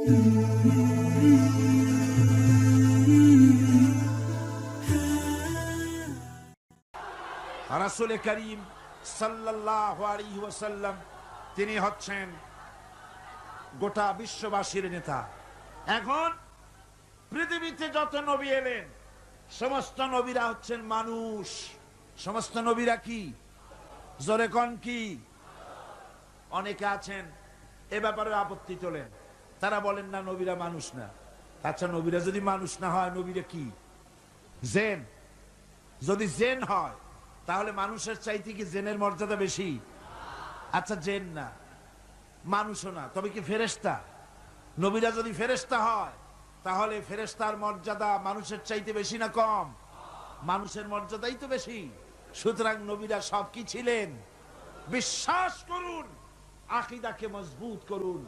রাসূল করিম সাল্লাল্লাহু আলাইহি ওয়াসাল্লাম তিনি হচ্ছেন গোটা বিশ্ববাসীর নেতা। এখন পৃথিবীতে যত নবী এলেন সমস্ত নবীরা হচ্ছেন মানুষ। সমস্ত নবীরা কি? জোরে কোন কি? অনেকে আছেন এ ব্যাপারে আপত্তি তোলেন, তারা বলেন না নবীরা মানুষ না। আচ্ছা, নবীরা যদি মানুষ না হয় নবীরা কি? জেন। যদি জেন হয় তাহলে মানুষের চাইতে কি জেনের মর্যাদা বেশি? আচ্ছা, জেন না, মানুষও না, তবে কি ফেরেশতা? নবীরা যদি ফেরেশতা হয় তাহলে ফেরেশতার মর্যাদা মানুষের চাইতে বেশি না কম? মানুষের মর্যাদাই তো বেশি। সুতরাং নবীরা সব কি ছিলেন? বিশ্বাস করুন, আকীদাকে মজবুত করুন।